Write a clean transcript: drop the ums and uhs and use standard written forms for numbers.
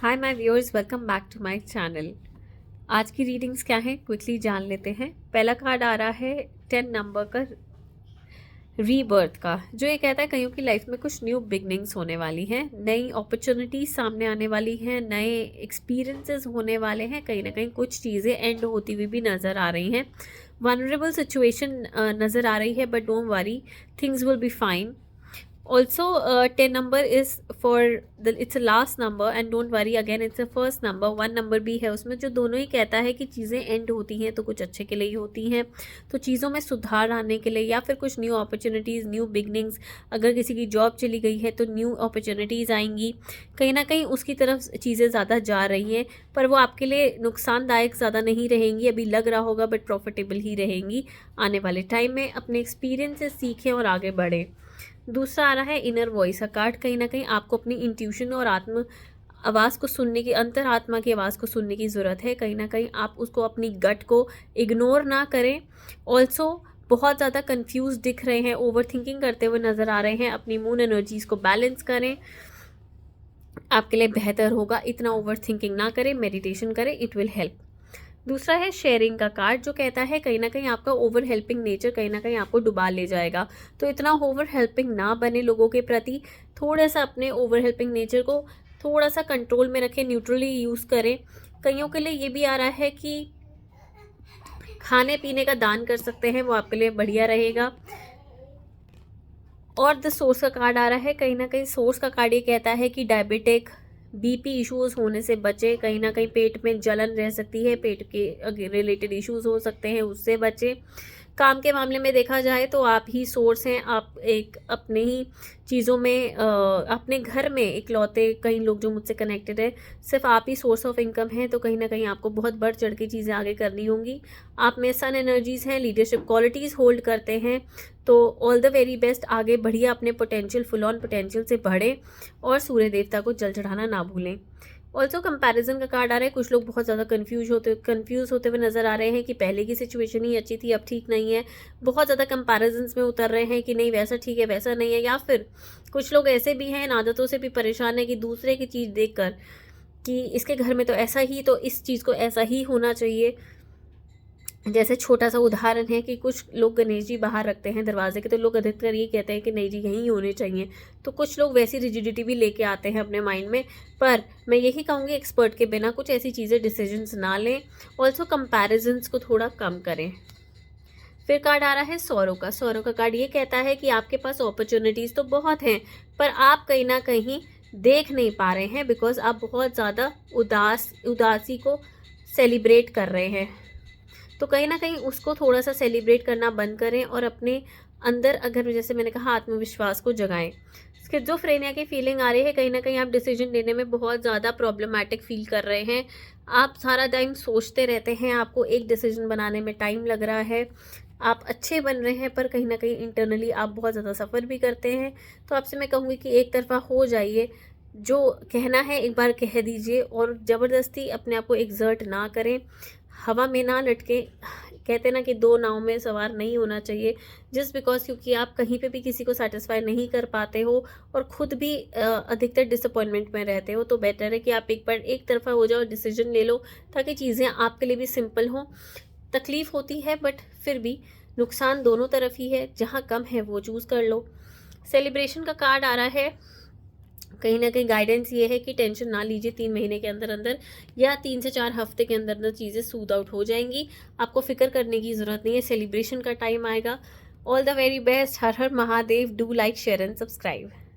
Hi my viewers, welcome back to my channel. आज की readings क्या हैं क्विकली जान लेते हैं। पहला कार्ड आ रहा है 10 नंबर का, रीबर्थ का, जो ये कहता है कईयों की लाइफ में कुछ न्यू बिगनिंग्स होने वाली हैं, नई अपॉर्चुनिटीज सामने आने वाली हैं, नए एक्सपीरियंसेस होने वाले हैं। कहीं ना कहीं कुछ चीज़ें एंड होती हुई भी नज़र आ रही हैं। वनरेबल सिचुएशन नज़र आ रही है, but don't worry, things will be fine. Also, 10 number is for it's a last number and don't worry, again it's a first number। 1 number भी है उसमें, जो दोनों ही कहता है कि चीज़ें एंड होती हैं तो कुछ अच्छे के लिए ही होती हैं। तो चीज़ों में सुधार आने के लिए या फिर कुछ न्यू अपॉर्चुनिटीज़, न्यू बिगनिंग्स, अगर किसी की जॉब चली गई है तो न्यू अपॉर्चुनिटीज़ आएंगी। कहीं ना कहीं उसकी तरफ चीज़ें ज़्यादा जा रही हैं, पर वो आपके लिए नुकसानदायक ज़्यादा नहीं रहेंगी। अभी लग रहा होगा बट प्रॉफिटेबल ही रहेंगी। आने वाले टाइम में अपने एक्सपीरियंस से सीखें और आगे बढ़ें। दूसरा आ रहा है इनर वॉइस का कार्ड। कहीं ना कहीं आपको अपनी इंट्यूशन और आत्म आवाज़ को सुनने की, अंतर आत्मा की आवाज़ को सुनने की ज़रूरत है। कहीं ना कहीं आप उसको, अपनी गट को इग्नोर ना करें। ऑल्सो बहुत ज़्यादा कंफ्यूज दिख रहे हैं, ओवर थिंकिंग करते हुए नज़र आ रहे हैं। अपनी मून एनर्जीज को बैलेंस करें, आपके लिए बेहतर होगा। इतना ओवर थिंकिंग ना करें, मेडिटेशन करें, इट विल हेल्प। दूसरा है शेयरिंग का कार्ड, जो कहता है कहीं ना कहीं आपका ओवर हेल्पिंग नेचर कहीं ना कहीं आपको डुबा ले जाएगा। तो इतना ओवर हेल्पिंग ना बने लोगों के प्रति। थोड़ा सा अपने ओवर हेल्पिंग नेचर को थोड़ा सा कंट्रोल में रखें, न्यूट्रली यूज़ करें। कईयों के लिए ये भी आ रहा है कि खाने पीने का दान कर सकते हैं, वो आपके लिए बढ़िया रहेगा। और द सोर्स का कार्ड आ रहा है। कहीं ना कहीं सोर्स का कार्ड ये कहता है कि डायबिटिक, बीपी इश्यूज होने से बचे। कहीं ना कहीं पेट में जलन रह सकती है, पेट के रिलेटेड इश्यूज हो सकते हैं, उससे बचे। काम के मामले में देखा जाए तो आप ही सोर्स हैं। आप एक अपने ही चीज़ों में अपने घर में इकलौते, कई लोग जो मुझसे कनेक्टेड है, सिर्फ आप ही सोर्स ऑफ इनकम है। तो कहीं ना कहीं आपको बहुत बढ़ चढ़ के चीज़ें आगे करनी होंगी। आप में सन एनर्जीज हैं, लीडरशिप क्वालिटीज़ होल्ड करते हैं। तो ऑल द वेरी बेस्ट, आगे बढ़िए, अपने पोटेंशियल, फुल ऑन पोटेंशियल से बढ़े और सूर्य देवता को जल चढ़ाना ना भूलें। ऑल्सो कंपैरिजन का कार्ड आ रहा है। कुछ लोग बहुत ज़्यादा कंफ्यूज होते हुए नज़र आ रहे हैं कि पहले की सिचुएशन ही अच्छी थी, अब ठीक नहीं है। बहुत ज़्यादा कंपैरिजन्स में उतर रहे हैं कि नहीं वैसा ठीक है, वैसा नहीं है। या फिर कुछ लोग ऐसे भी हैं, इन आदतों से भी परेशान है कि दूसरे की चीज़ देखकर कि इसके घर में तो ऐसा ही, तो इस चीज़ को ऐसा ही होना चाहिए। जैसे छोटा सा उदाहरण है कि कुछ लोग गणेश जी बाहर रखते हैं दरवाजे के, तो लोग अधिकतर ये कहते हैं कि नहीं जी यहीं होने चाहिए। तो कुछ लोग वैसी रिजिडिटी भी लेके आते हैं अपने माइंड में। पर मैं यही कहूँगी, एक्सपर्ट के बिना कुछ ऐसी चीज़ें, डिसीजंस ना लें। ऑल्सो कंपैरिजन्स को थोड़ा कम करें। फिर कार्ड आ रहा है सौरों का। सौरों का कार्ड ये कहता है कि आपके पास अपॉर्चुनिटीज़ तो बहुत हैं, पर आप कहीं ना कहीं देख नहीं पा रहे हैं, बिकॉज आप बहुत ज़्यादा उदासी को सेलिब्रेट कर रहे हैं। तो कहीं ना कहीं उसको थोड़ा सा सेलिब्रेट करना बंद करें और अपने अंदर, अगर जैसे मैंने कहा, आत्मविश्वास को जगाएं। स्किज़ोफ्रेनिया की फीलिंग आ रही है। कहीं ना कहीं आप डिसीजन लेने में बहुत ज़्यादा प्रॉब्लमैटिक फील कर रहे हैं। आप सारा टाइम सोचते रहते हैं, आपको एक डिसीजन बनाने में टाइम लग रहा है। आप अच्छे बन रहे हैं, पर कहीं ना कहीं इंटरनली आप बहुत ज़्यादा सफ़र भी करते हैं। तो आपसे मैं कहूँगी कि एक तरफा हो जाइए, जो कहना है एक बार कह दीजिए और ज़बरदस्ती अपने आप को एक्सर्ट ना करें। हवा में ना लटके। कहते ना कि दो नाव में सवार नहीं होना चाहिए, जस्ट बिकॉज क्योंकि आप कहीं पे भी किसी को सेटिस्फाई नहीं कर पाते हो और खुद भी अधिकतर डिसअपॉइंटमेंट में रहते हो। तो बेटर है कि आप एक बार एक तरफा हो जाओ, डिसीजन ले लो, ताकि चीज़ें आपके लिए भी सिंपल हों। तकलीफ़ होती है, बट फिर भी नुकसान दोनों तरफ ही है। जहाँ कम है वो चूज़ कर लो। सेलिब्रेशन का कार्ड आ रहा है। कहीं ना कहीं गाइडेंस ये है कि टेंशन ना लीजिए, 3 महीने के अंदर अंदर या 3 से 4 हफ्ते के अंदर अंदर चीज़ें सूद आउट हो जाएंगी। आपको फिक्र करने की ज़रूरत नहीं है, सेलिब्रेशन का टाइम आएगा। All the very best. Her her Mahadev. Do like, share and subscribe.